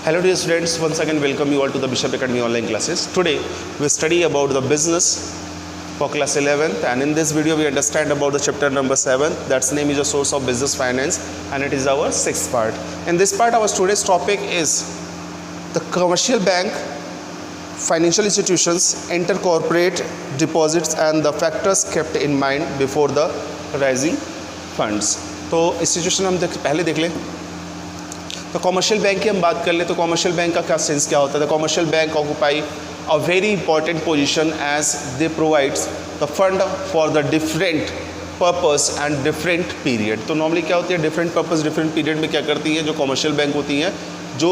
Hello dear students, once again welcome you all to the Bishop Academy online classes. Today we study about the business for class 11th, and in this video we understand about the chapter number 7, that's name is a source of business finance, and it is our 6th part. In this part our today's topic is the commercial bank, financial institutions, intercorporate deposits and the factors kept in mind before the raising funds. तो institution हम पहले देख लें। तो commercial bank की हम बात कर लें तो कॉमर्शियल बैंक का क्या सेंस क्या होता है। The commercial bank occupy a very important position as they provides the fund for the different purpose and different period. तो नॉर्मली क्या होती है, डिफरेंट पर्पस डिफरेंट पीरियड में क्या करती है जो कॉमर्शियल बैंक होती हैं, जो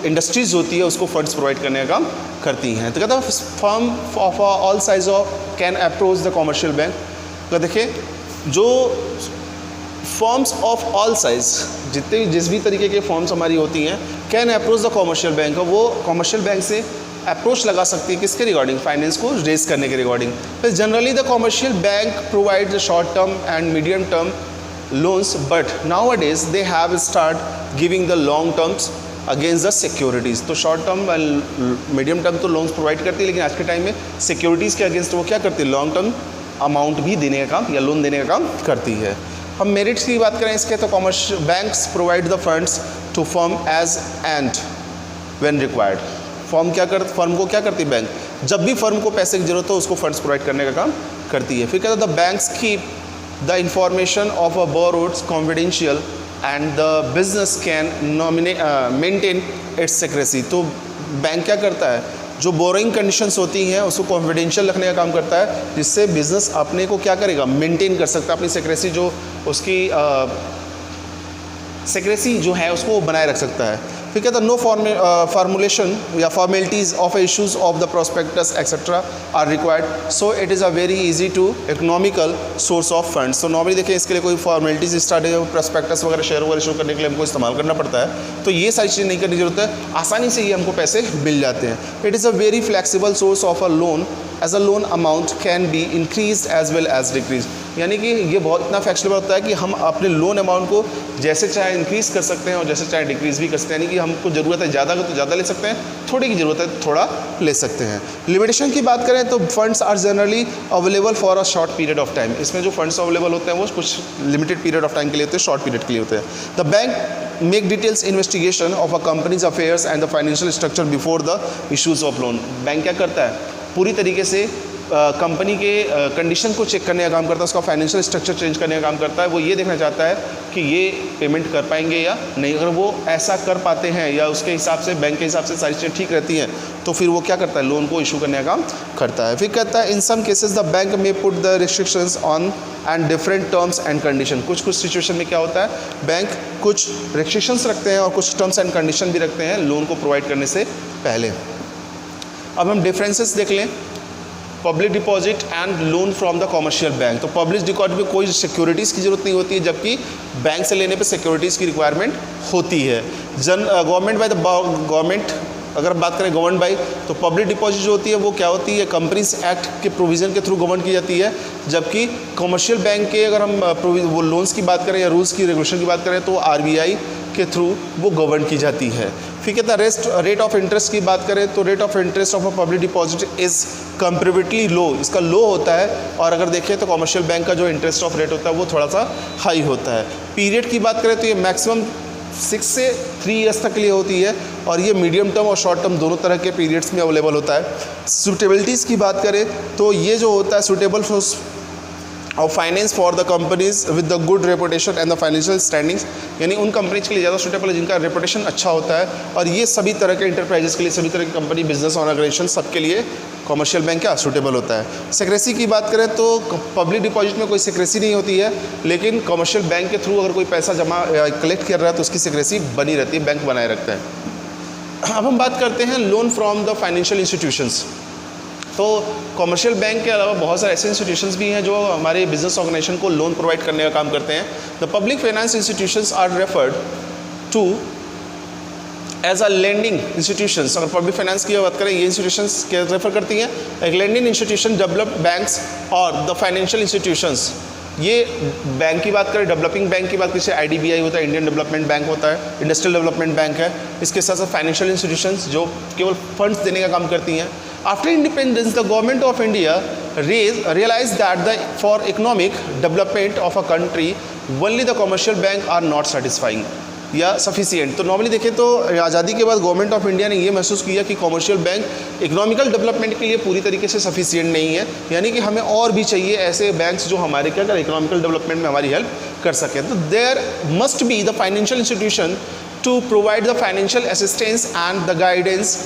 इंडस्ट्रीज होती है उसको फंड्स प्रोवाइड करने का काम करती हैं। तो कहता है firm of all size of can approach the commercial bank. तो देखिए जो फॉर्म्स ऑफ ऑल साइज, जितने जिस भी तरीके के फॉर्म्स हमारी होती हैं, can approach the commercial bank, वो कॉमर्शियल बैंक से अप्रोच लगा सकती है किसके रिगार्डिंग, फाइनेंस को रेज करने के रिगार्डिंग। फिर generally the commercial bank provide the short term and medium term loans, but nowadays they have start giving the long terms against the securities. तो short term and medium term तो loans provide करती है, लेकिन आज के time में securities के against वो क्या करती है, लॉन्ग टर्म अमाउंट भी देने का काम या लोन देने का काम करती है। हम मेरिट्स की बात करें इसके तो commercial banks provide the funds to firm as and when required. Firm को क्या करती है बैंक, जब भी फर्म को पैसे की जरूरत हो उसको फंड्स प्रोवाइड करने का काम करती है। फिर कहता है the banks keep the information of a borrowed confidential and the business can maintain its secrecy. तो बैंक क्या करता है, जो बोरोइंग कंडीशंस होती हैं उसको कॉन्फिडेंशियल रखने का काम करता है, जिससे बिजनेस अपने को क्या करेगा, मेंटेन कर सकता है, अपनी सीक्रेसी जो उसकी सीक्रेसी जो है उसको बनाए रख सकता है। फिर कहता है नो फॉर्मुलेशन या formalities of issues of the prospectus etcetera are required, so it is a very easy to economical source of funds. तो नॉर्मली देखिए इसके लिए कोई फॉर्मेलिटीज़ स्टार्ट है, प्रोस्पेक्टस वगैरह शेयर वगैरह इशू करने के लिए हमको इस्तेमाल करना पड़ता है, तो ये सारी चीज़ें नहीं करने की जरूरत है, आसानी से ये हमको पैसे मिल जाते हैं। It is a very flexible source of a loan as a loan amount can be increase as well as decrease. यानी कि ये बहुत इतना फ्लेक्सिबल होता है कि हम अपने लोन अमाउंट को जैसे चाहे इंक्रीज़ कर सकते हैं और जैसे चाहे डिक्रीज़ भी कर सकते हैं। यानी कि हमको ज़रूरत है ज़्यादा का तो ज़्यादा ले सकते हैं, थोड़ी की ज़रूरत है थोड़ा ले सकते हैं। लिमिटेशन की बात करें तो funds are generally available for a short period of time. इसमें जो फंड्स अवेलेबल होते हैं वो कुछ लिमिटेड पीरियड ऑफ टाइम के लिए होते हैं, शॉर्ट पीरियड के लिए होते हैं। The bank make details investigation of a companies affairs and the financial structure before the issues of loan. Bank क्या करता है, पूरी तरीके से कंपनी के कंडीशन को चेक करने का काम करता है, उसका फाइनेंशियल स्ट्रक्चर चेंज करने का काम करता है। वो ये देखना चाहता है कि ये पेमेंट कर पाएंगे या नहीं। अगर वो ऐसा कर पाते हैं या उसके हिसाब से बैंक के हिसाब से सारी चीज़ें ठीक रहती हैं तो फिर वो क्या करता है, लोन को इशू करने का काम करता है। फिर कहता है इन सम केसेस द बैंक में put the restrictions on and different terms and condition. कुछ सिचुएशन में क्या होता है, बैंक कुछ रिस्ट्रिक्शंस रखते हैं और कुछ टर्म्स एंड कंडीशन भी रखते हैं लोन को प्रोवाइड करने से पहले। अब हम डिफरेंसेस देख लें, public deposit and loan from the commercial bank. तो पब्लिक डिपॉजिट में कोई सिक्योरिटीज़ की जरूरत नहीं होती है, जबकि बैंक से लेने पे सिक्योरिटीज़ की रिक्वायरमेंट होती है। गवर्नमेंट बाय द गवर्नमेंट, अगर हम बात करें गवर्नमेंट बाय, तो पब्लिक डिपॉजिट जो होती है वो क्या होती है, कंपनीज एक्ट के प्रोविज़न के थ्रू गवर्न की जाती है, जबकि कॉमर्शियल बैंक के अगर हम वो लोन्स की बात करें या रूल्स की रेगुलेशन की बात करें तो RBI के थ्रू वो गवर्न की जाती है। फिर कहता है रेट ऑफ इंटरेस्ट की बात करें तो rate of interest of a public deposit is comparatively low, इसका लो होता है, और अगर देखें तो कॉमर्शियल बैंक का जो इंटरेस्ट ऑफ रेट होता है वो थोड़ा सा हाई होता है। पीरियड की बात करें तो ये मैक्सिमम 6 से 3 ईयर्स तक के लिए होती है, और ये मीडियम टर्म और शॉर्ट टर्म दोनों तरह के पीरियड्स में अवेलेबल होता है। सूटेबिलिटीज़ की बात करें तो ये जो होता है सूटेबल और finance for the companies with the good reputation and the financial standings, यानी उन कंपनीज के लिए ज़्यादा सूटेबल है जिनका रेपुटेशन अच्छा होता है, और ये सभी तरह के इंटरप्राइजेस के लिए, सभी तरह की कंपनी, बिजनेस ऑर्गेनाइजेशन सबके लिए कॉमर्शियल बैंक क्या सूटेबल होता है। सिक्रेसी की बात करें तो पब्लिक डिपॉजिट में कोई सिक्रेसी नहीं होती है, लेकिन कॉमर्शियल बैंक के थ्रू अगर कोई पैसा जमा कलेक्ट कर रहा है तो उसकी सिक्रेसी बनी रहती है, बैंक बनाए रखता है। अब हम बात करते हैं loan from the financial institutions. तो कॉमर्शियल बैंक के अलावा बहुत सारे ऐसे इंस्टीट्यूशंस भी हैं जो हमारे बिजनेस ऑर्गेनाइजेशन को लोन प्रोवाइड करने का काम करते हैं। The public finance institutions are referred to as a lending institutions. अगर पब्लिक फाइनेंस की बात करें, ये इंस्टीट्यूशंस क्या रेफर करती हैं, एक लेंडिंग इंस्टीट्यूशन, डेवलप्ड बैंक्स और द फाइनेंशियल इंस्टीट्यूशंस ये बैंक की बात करें, डेवलपिंग बैंक की बात करें, जैसे IDBI होता है, इंडियन डेवलपमेंट बैंक होता है, इंडस्ट्रियल डेवलपमेंट बैंक है। इसके साथ साथ फाइनेंशियल इंस्टीट्यूशंस जो केवल फंड्स देने का काम करती हैं। After independence the government of India realized that for economic development of a country only the commercial bank are not satisfying या सफिशिएंट। तो नॉर्मली देखें तो आज़ादी के बाद गवर्नमेंट ऑफ इंडिया ने ये महसूस किया कि कमर्शियल बैंक इकोनॉमिकल डेवलपमेंट के लिए पूरी तरीके से सफिशिएंट नहीं है, यानी कि हमें और भी चाहिए ऐसे बैंक्स जो हमारे क्या कर इकोनॉमिकल डेवलपमेंट में हमारी हेल्प कर सकें। तो there must be the financial institution to provide the financial assistance and the guidance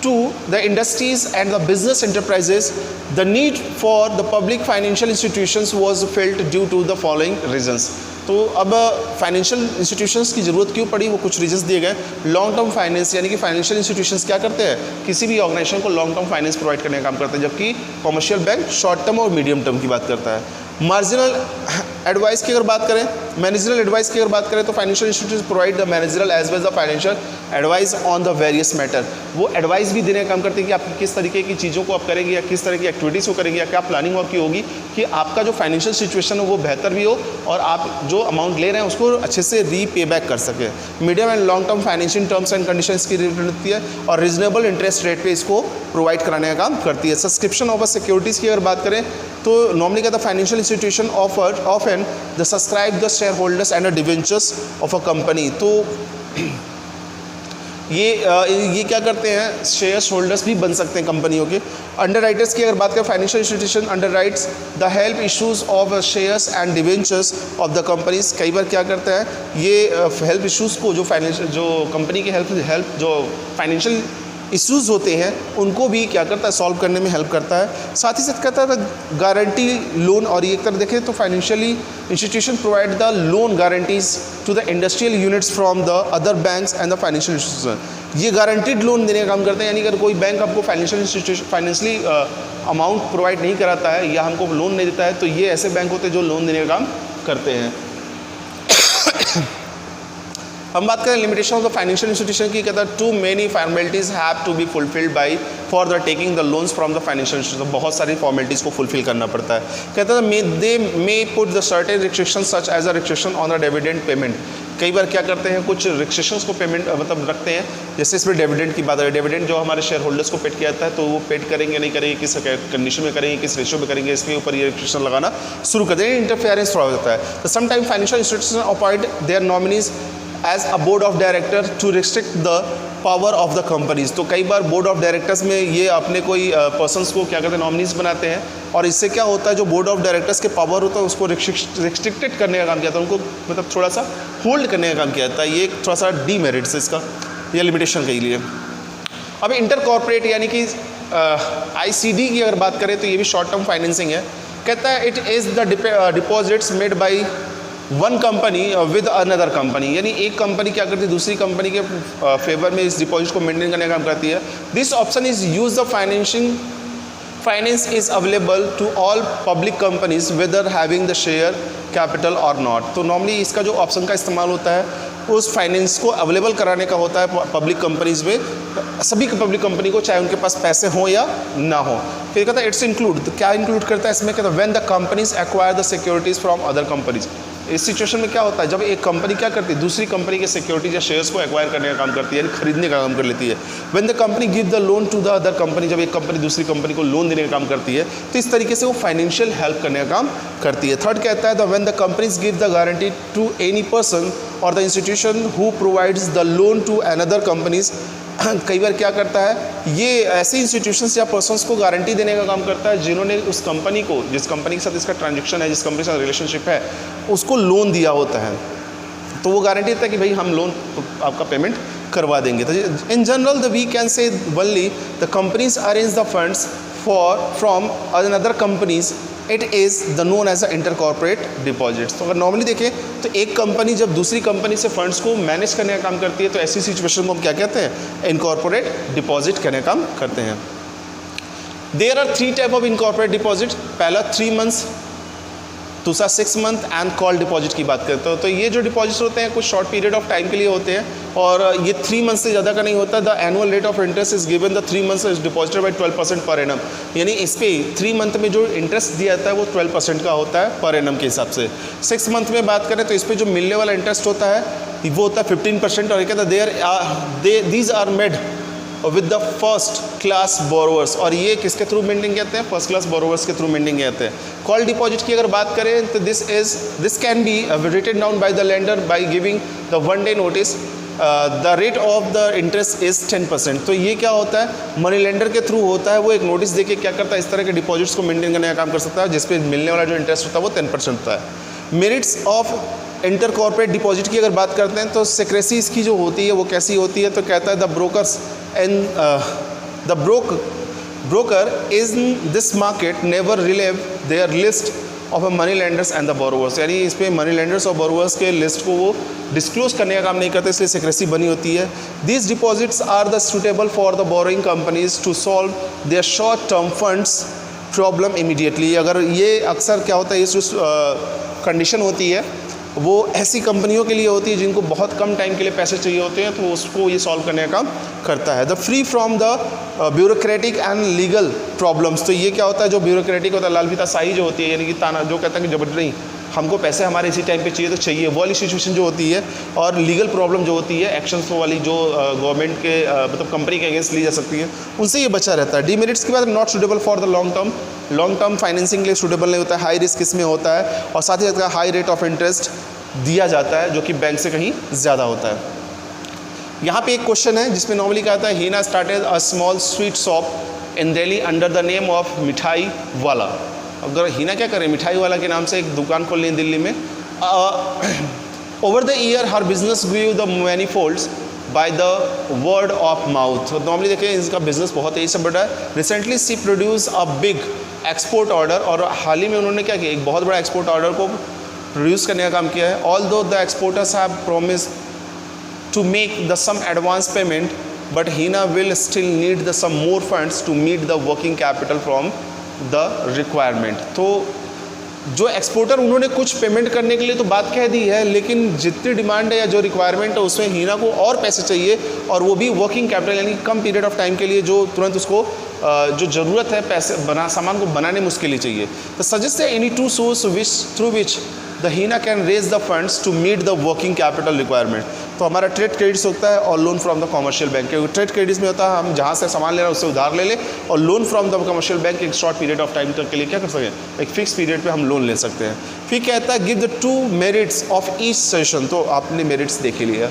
to the industries and the business enterprises. The need for the public financial institutions was felt due to the following reasons. तो अब financial institutions की ज़रूरत क्यों पड़ी, वो कुछ reasons दिए गए। लॉन्ग टर्म फाइनेंस, यानी कि फाइनेंशियल इंस्टीट्यूशंस क्या करते हैं, किसी भी ऑर्गेनाइजेशन को लॉन्ग टर्म फाइनेंस प्रोवाइड करने का काम करते हैं, जबकि कमर्शियल बैंक शॉर्ट टर्म और मीडियम टर्म की बात करता है। मार्जिनल एडवाइस की अगर बात करें, मैनेजरल एडवाइस की अगर बात करें, तो financial institution provide the managerial as well the financial advice on the various matter. वो एडवाइस भी देने का काम करते हैं कि आप किस तरीके की चीज़ों को आप करेंगे या किस तरह की एक्टिविटीज़ को करेंगे या क्या प्लानिंग आपकी होगी कि आपका जो फाइनेंशियल सिचुएशन है वो बेहतर भी हो और आप जो अमाउंट ले रहे हैं उसको अच्छे से रीपे बैक कर सकें। Medium and long term financial terms and conditions की रिलेटेड होती है और रीजनेबल इंटरेस्ट रेट पे इसको प्रोवाइड कराने का काम करती है। सब्सक्रिप्शन ऑफ सिक्योरिटीज़ की अगर बात करें तो नॉर्मली कहता है financial institution often the subscribe the share holders and the debentures of a company. तो ये क्या करते हैं, शेयर होल्डर्स भी बन सकते हैं कंपनियों के। अंडर राइटर्स की अगर बात करें, financial institution under rights the help issues of shares and debentures of the companies. कई बार क्या करता है, ये हेल्प इशूज़ को जो कंपनी की हेल्प जो फाइनेंशियल इश्यूज़ होते हैं उनको भी क्या करता है, सॉल्व करने में हेल्प करता है। साथ ही साथ कहता है गारंटी लोन, और एक तरह देखें तो financially institution provide the loan guarantees to the industrial units from the other banks and the financial institution. ये गारंटीड लोन देने का काम करते हैं, यानी अगर कोई बैंक आपको financial institution financially amount provide नहीं कराता है या हमको लोन नहीं देता है, तो ये ऐसे बैंक होते हैं जो लोन देने का काम करते हैं। हम बात करें limitation of the financial institution की, कहता है too many formalities have to be fulfilled by for the taking the loans from the financial institution. बहुत सारी फॉर्मेलिटीज़ को फुलफिल करना पड़ता है। कहता है they may put the certain restriction such as a restriction on the dividend payment. कई बार क्या करते हैं, कुछ रिस्ट्रिक्शंस को पेमेंट मतलब रखते हैं, जैसे इसमें डिविडेंड की बात है, डिविडेंड जो हमारे शेयर होल्डर्स को पेड किया जाता है तो वो पेड करेंगे नहीं करेंगे, किस कंडीशन में करेंगे, किस रेशियो में करेंगे, इसके ऊपर ये रिस्ट्रिक्शन लगाना शुरू कर देंगे। इंटरफेरेंस थोड़ा होता है। तो sometime financial institution appoint their nominees as a board of director to restrict the power of the companies. तो कई बार बोर्ड ऑफ डायरेक्टर्स में ये अपने कोई पर्सनस को क्या कहते हैं, नॉमिनीज बनाते हैं, और इससे क्या होता है, जो बोर्ड ऑफ डायरेक्टर्स के पावर होता है उसको रिस्ट्रिक्टेड करने का काम किया जाता है, उनको मतलब थोड़ा सा होल्ड करने का काम किया जाता है। ये थोड़ा सा डीमेरिट्स इसका, ये लिमिटेशन के लिए। अब इंटर कॉर्पोरेट यानी कि ICD की अगर बात करें तो ये भी शॉर्ट टर्म फाइनेंसिंग है। कहता है it is the deposits made by one company with another company, यानी एक कंपनी क्या करती है दूसरी कंपनी के फेवर में इस डिपॉजिट को मेंटेन करने का काम करती है। This option is use the finance is available to all public companies whether having the share capital or not. तो नॉर्मली इसका जो ऑप्शन का इस्तेमाल होता है उस फाइनेंस को अवेलेबल कराने का होता है पब्लिक कंपनीज में, सभी पब्लिक कंपनी को, चाहे उनके पास पैसे हों या ना हो। फिर कहता है इट्स इंक्लूड, तो क्या इंक्लूड करता है इसमें, कहता है when the companies acquire the securities from other companies. इस सिचुएशन में क्या होता है, जब एक कंपनी क्या करती है दूसरी कंपनी के सिक्योरिटीज या शेयर्स को एक्वायर करने का काम करती है, यानी खरीदने का काम कर लेती है। When the company give the loan to the other company, जब एक कंपनी दूसरी कंपनी को लोन देने का काम करती है तो इस तरीके से वो फाइनेंशियल हेल्प करने का काम करती है। थर्ड कहता है when the companies give the guarantee to any person और the institution who provides the loan to another companies. कई बार क्या करता है, ये ऐसे इंस्टीट्यूशंस या पर्सन्स को गारंटी देने का काम करता है जिन्होंने उस कंपनी को, जिस कंपनी के साथ इसका ट्रांजैक्शन है, जिस कंपनी के साथ रिलेशनशिप है, उसको लोन दिया होता है, तो वो गारंटी देता है कि भाई हम लोन आपका पेमेंट करवा देंगे। तो in general we can say only the companies arrange the funds from another companies, it is the known as a inter corporate deposits. तो अगर नॉर्मली देखें तो एक कंपनी जब दूसरी कंपनी से फंड्स को मैनेज करने का काम करती है तो ऐसी सिचुएशन को हम क्या कहते हैं, इनकॉर्पोरेट डिपॉजिट करने का काम करते हैं। There are 3 type of incorporate deposit. पहला 3 मंथ्स, दूसरा 6 मंथ एंड कॉल डिपॉजिट की बात करते हो। तो ये जो डिपॉजिट्स होते हैं कुछ शॉर्ट पीरियड ऑफ टाइम के लिए होते हैं और ये 3 मंथ से ज़्यादा का नहीं होता। The annual rate of interest is given the 3 months is deposited by 12% per annum, यानी इस पर 3 मंथ में जो इंटरेस्ट दिया जाता है वो 12% का होता है पर एनम के हिसाब से। 6 मंथ में बात करें तो इस पर जो मिलने वाला इंटरेस्ट होता है वो होता है 15%। और ये कहता है these are made with the first class borrowers, और ये किसके थ्रू मेंटेन कहते हैं, फर्स्ट क्लास बोरोवर्स के थ्रू मेंटेन कहते हैं। कॉल डिपॉजिट की अगर बात करें तो this can be written down by the lender by giving the 1 day notice. The rate of the interest is 10%। तो ये क्या होता है, मनी लेंडर के थ्रू होता है, वो एक नोटिस देके क्या करता है, इस तरह के डिपॉजिट्स को मेंटेन करने का काम कर सकता है, जिसपे मिलने वाला जो इंटरेस्ट होता है वो 10% होता है। Merits of inter corporate deposit की अगर बात करते हैं तो सिक्रेसी इसकी जो होती है वो कैसी होती है, तो कहता है the brokers and the broker is this market never reveal their list of money lenders and the borrowers, यानी इस पर मनी लेंडर्स और बोरोवर्स के लिस्ट को वो डिस्क्लोज करने का काम नहीं करते, इसलिए सिक्रेसी बनी होती है। These deposits are the suitable for the borrowing companies to solve their short term funds problem immediately. अगर ये अक्सर क्या होता है, ये जो कंडीशन होती है वो ऐसी कंपनियों के लिए होती है जिनको बहुत कम टाइम के लिए पैसे चाहिए होते हैं, तो उसको ये सॉल्व करने का काम करता है। The free from the bureaucratic and legal problems, तो ये क्या होता है, जो ब्यूरोक्रेटिक होता है, लाल फीता शाही जो होती है, यानी कि ताना जो कहता है कि जबरदस्ती नहीं, हमको पैसे हमारे इसी टाइम पे चाहिए तो चाहिए, वो वाली सिचुएशन जो होती है, और लीगल प्रॉब्लम जो होती है, एक्शंस वाली जो गवर्नमेंट के मतलब कंपनी के अगेंस्ट ली जा सकती है, उनसे ये बचा रहता है। डीमेरिट्स की बात, not suitable for the long term financing के लिए सूटेबल नहीं होता है, हाई रिस्क इसमें होता है, और साथ ही साथ हाई रेट ऑफ इंटरेस्ट दिया जाता है जो कि बैंक से कहीं ज़्यादा होता है। यहाँ पे एक क्वेश्चन है जिसमें नॉर्मली कहता है Heena started a small sweet shop in Delhi under the name of Mithai Wala. अगर हीना क्या करें, मिठाई वाला के नाम से एक दुकान खोल ली दिल्ली में। Over the year her business grew the many folds by the word of mouth. Normally देखें इसका बिजनेस बहुत तेज़ी से बढ़ा है। Recently she produce a big export order, और हाल ही में उन्होंने क्या किया, एक बहुत बड़ा एक्सपोर्ट ऑर्डर को प्रोड्यूस करने का काम किया है। Although the exporters have promise to make the some advance payment but Heena will still need the some more funds to meet the working capital from the requirement. तो जो exporter उन्होंने कुछ पेमेंट करने के लिए तो बात कह दी है, लेकिन जितनी डिमांड है या जो रिक्वायरमेंट है उसमें हीना को और पैसे चाहिए, और वो भी वर्किंग कैपिटल यानी कम पीरियड ऑफ टाइम के लिए, जो तुरंत उसको जो ज़रूरत है पैसे सामान को बनाने में उसके लिए चाहिए। तो suggest any two source through which the Heena can raise the funds to meet the working capital requirement. तो हमारा ट्रेड क्रेडिट्स होता है और loan from the commercial bank. Trade credits में होता है हम जहाँ से सामान ले रहे हैं उससे उधार ले लें, और loan from the commercial bank एक शॉर्ट पीरियड ऑफ टाइम तक के लिए क्या कर सकते हैं, एक फिक्स पीरियड पे हम लोन ले सकते हैं। फिर कहता है give the 2 merits of each session, तो आपने मेरिट्स देख लिया।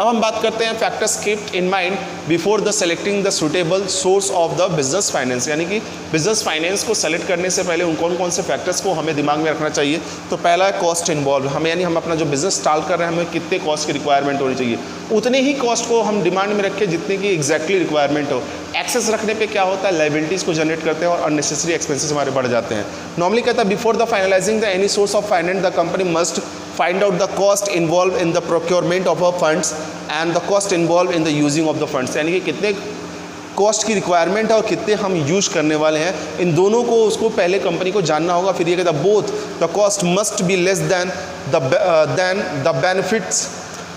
अब हम बात करते हैं factors keeped in mind before the selecting the suitable source of the business finance, यानी कि बिजनेस फाइनेंस को सेलेक्ट करने से पहले उन कौन कौन से फैक्टर्स को हमें दिमाग में रखना चाहिए। तो पहला है कॉस्ट इन्वॉल्व, हमें यानी हम अपना जो बिजनेस स्टार्ट कर रहे हैं हमें कितने कॉस्ट की रिक्वायरमेंट होनी चाहिए, उतने ही कॉस्ट को हम डिमांड में रखें जितने की एग्जैक्टली रिक्वायरमेंट हो। एक्सेस रखने पे क्या होता है, लाइबिलिटीज़ को जनरेट करते हैं और अननेसेसरी एक्सपेंसेस हमारे बढ़ जाते हैं। नॉर्मली कहता है before the finalizing the any source of finance the company must find out the cost involved in the procurement of our funds and the cost involved in the using of the funds, यानी कि कितने cost की requirement है और कितने हम use करने वाले हैं, इन दोनों को उसको पहले कंपनी को जानना होगा। फिर ये कहता है both the cost must be less than the benefits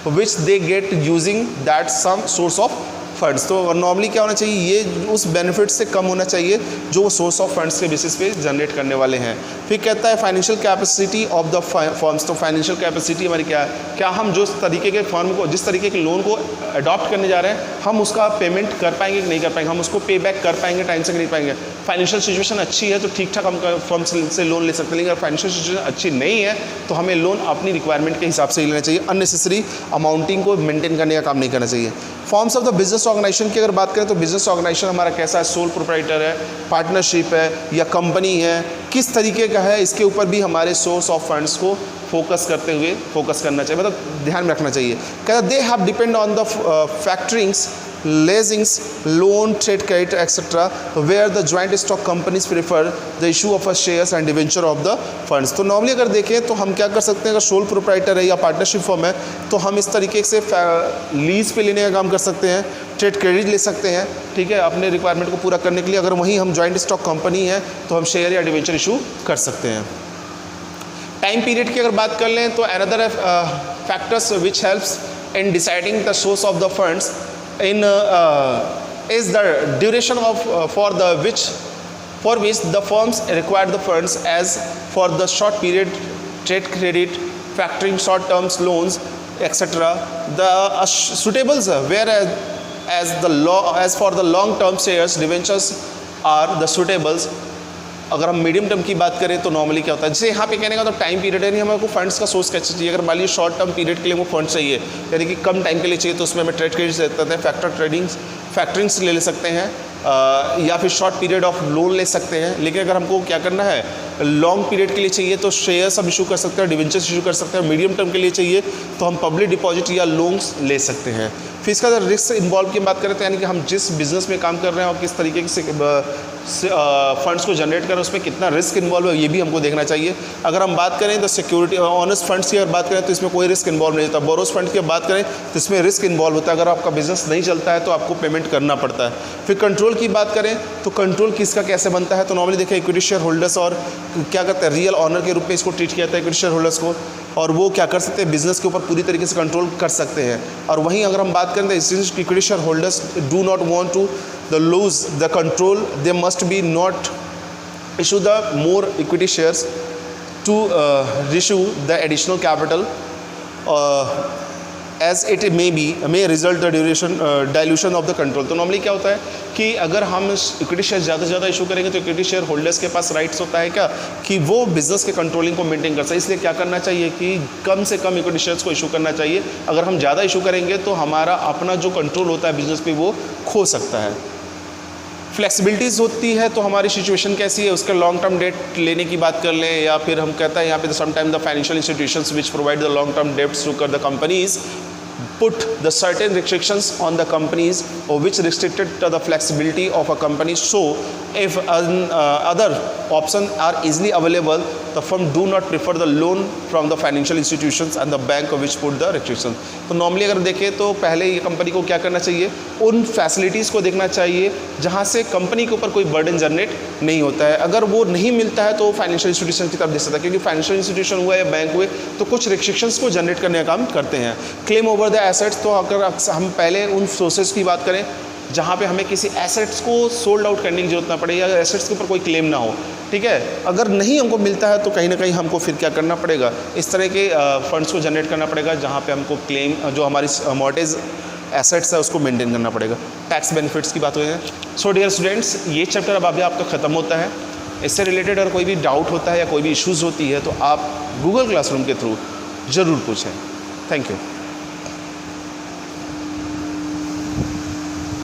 which they get using that some source of funds. तो नॉर्मली क्या होना चाहिए, ये उस बेनिफिट से कम होना चाहिए जो वो सोर्स ऑफ फंड्स के बेसिस पे जनरेट करने वाले हैं। फिर कहता है financial capacity of the firms, तो फाइनेंशियल कैपेसिटी हमारी क्या है, क्या हम जो तरीके के फर्म को, जिस तरीके के लोन को अडॉप्ट करने जा रहे हैं हम उसका पेमेंट कर पाएंगे कि नहीं कर पाएंगे, हम उसको पे बैक कर पाएंगे टाइम से कि नहीं पाएंगे। फाइनेंशियल सिचुएशन अच्छी है तो ठीक ठाक हम फर्म से लोन ले सकते हैं, लेकिन अगर फाइनेंशियल सिचुएशन अच्छी नहीं है तो हमें लोन अपनी रिक्वायरमेंट के हिसाब से ही लेना चाहिए, अननेसेसरी अमाउंटिंग को मेंटेन करने का काम नहीं करना चाहिए। Forms of the business organization की अगर बात करें तो बिजनेस ऑर्गेनाइजेशन हमारा कैसा है, सोल प्रोप्राइटर है, पार्टनरशिप है या कंपनी है, किस तरीके का है, इसके ऊपर भी हमारे सोर्स ऑफ फंड्स को फोकस करते हुए फोकस करना चाहिए, मतलब ध्यान में रखना चाहिए। कहता they have depend on the factorings, leasings, loan, trade credit etcetera where the joint stock companies prefer the issue of a shares and debenture of the funds. तो नॉर्मली अगर देखें तो हम क्या कर सकते हैं, अगर सोल प्रोप्राइटर है या पार्टनरशिप फर्म है तो हम इस तरीके से लीज पे लेने का काम कर सकते हैं, ट्रेड क्रेडिट ले सकते हैं, ठीक है, अपने रिक्वायरमेंट को पूरा करने के लिए। अगर वहीं हम ज्वाइंट स्टॉक कंपनी है तो हम शेयर या डिवेंचर इशू कर सकते हैं। टाइम पीरियड की अगर बात कर लें तो another factors which helps in deciding the source of the funds in is the duration of for which the firms require the funds, as for the short period trade credit, factoring, short terms loans, etc. The suitables as for the long term shares debentures are the suitables. अगर हम medium term की बात करें तो normally क्या होता है, जैसे यहाँ पे कहने का तो टाइम पीरियड है, नहीं हमें को फंड्स का सोर्स कैसे चाहिए। अगर मान लीजिए शॉर्ट टर्म पीरियड के लिए वो फंड चाहिए, यानी कि कम टाइम के लिए चाहिए, तो उसमें हमें ट्रेड क्रेडिट देते हैं, फैक्टरिंग्स ले सकते हैं, या फिर शॉर्ट पीरियड ऑफ लोन ले सकते हैं। लेकिन अगर हमको क्या करना है, लॉन्ग पीरियड के लिए चाहिए तो शेयर्स हम इशू कर सकते हैं, डिवेंचर्स इशू कर सकते हैं। मीडियम टर्म के लिए चाहिए तो हम पब्लिक डिपॉजिट या लोन्स ले सकते हैं। फिर इसका अगर रिस्क इन्वॉल्व की बात करें तो यानी कि हम जिस बिज़नेस में काम कर रहे हैं और किस तरीके से फंड्स को जनरेट कर रहे हैं उसमें कितना रिस्क इन्वॉल्व है, ये भी हमको देखना चाहिए। अगर हम बात करें तो सिक्योरिटी ऑनेस्ट फंड्स की अगर बात करें तो इसमें कोई रिस्क इन्वॉल्व नहीं होता। बोरोस फंड की बात करें तो इसमें रिस्क इन्वॉल्व होता है। अगर आपका बिजनेस नहीं चलता है तो आपको पेमेंट करना पड़ता है। फिर कंट्रोल की बात करें तो कंट्रोल किसका कैसे बनता है, तो नॉर्मली देखिए इक्विटी शेयर होल्डर्स और क्या करते हैं, रियल ऑनर के रूप में इसको ट्रीट किया जाता है इक्विटी शेयर होल्डर्स को, और वो क्या कर सकते हैं, बिजनेस के ऊपर पूरी तरीके से कंट्रोल कर सकते हैं। और वहीं अगर हम बात करें तो equity share holders do not want to the lose the control, they must be not issue the more equity shares to issue the additional capital as it may result the dilution of the control। तो normally क्या होता है कि अगर हम equity share ज़्यादा से ज़्यादा इशू करेंगे तो इक्विटी शेयर होल्डर्स के पास राइट्स होता है क्या कि वो बिजनेस के कंट्रोलिंग को मेंटेन कर सके। इसलिए क्या करना चाहिए कि कम से कम इक्विटी शेयर्स को इशू करना चाहिए। अगर हम ज़्यादा इशू करेंगे तो हमारा अपना जो कंट्रोल होता है बिजनेस पे वो खो सकता है। फ्लेक्सिबिलिटीज़ होती है तो हमारी सिचुएशन कैसी है, उसका लॉन्ग टर्म डेट लेने की बात कर लें, या फिर हम कहते हैं यहाँ पे sometime the financial institutions which provide the long term debts to the companies put the certain restrictions on the companies or which restricted to the flexibility of a company. So if other options are easily available, the firm do not prefer the loan from the financial institutions and the bank which put the restrictions। तो normally अगर देखें तो पहले ये company को क्या करना चाहिए, उन फैसिलिटीज़ को देखना चाहिए जहाँ से कंपनी के ऊपर कोई बर्डन जनरेट नहीं होता है। अगर वो नहीं मिलता है तो फाइनेंशियल इंस्टीट्यूशन की तरफ देख सकता है, क्योंकि फाइनेंशियल इंस्टीट्यूशन हुआ या बैंक हुए तो कुछ रिस्ट्रिक्शंस को जनरेट करने का काम करते हैं। क्लेम ओवर द एसेट्स, तो अगर हम पहले उन सोर्सेज की बात करें जहाँ पे हमें किसी एसेट्स को सोल्ड आउट करने की जरूरत ना पड़े या एसेट्स के ऊपर कोई क्लेम ना हो, ठीक है। अगर नहीं हमको मिलता है तो कहीं ना कहीं हमको फिर क्या करना पड़ेगा, इस तरह के फंड्स को जनरेट करना पड़ेगा जहाँ पे हमको क्लेम जो हमारी मॉर्टेज एसेट्स है उसको मेंटेन करना पड़ेगा। टैक्स बेनिफिट्स की बात हो है। सो डियर स्टूडेंट्स, ये चैप्टर अब अभी आपका ख़त्म होता है। इससे रिलेटेड अगर कोई भी डाउट होता है या कोई भी इश्यूज़ होती है तो आप गूगल क्लासरूम के थ्रू ज़रूर पूछें। Thank you.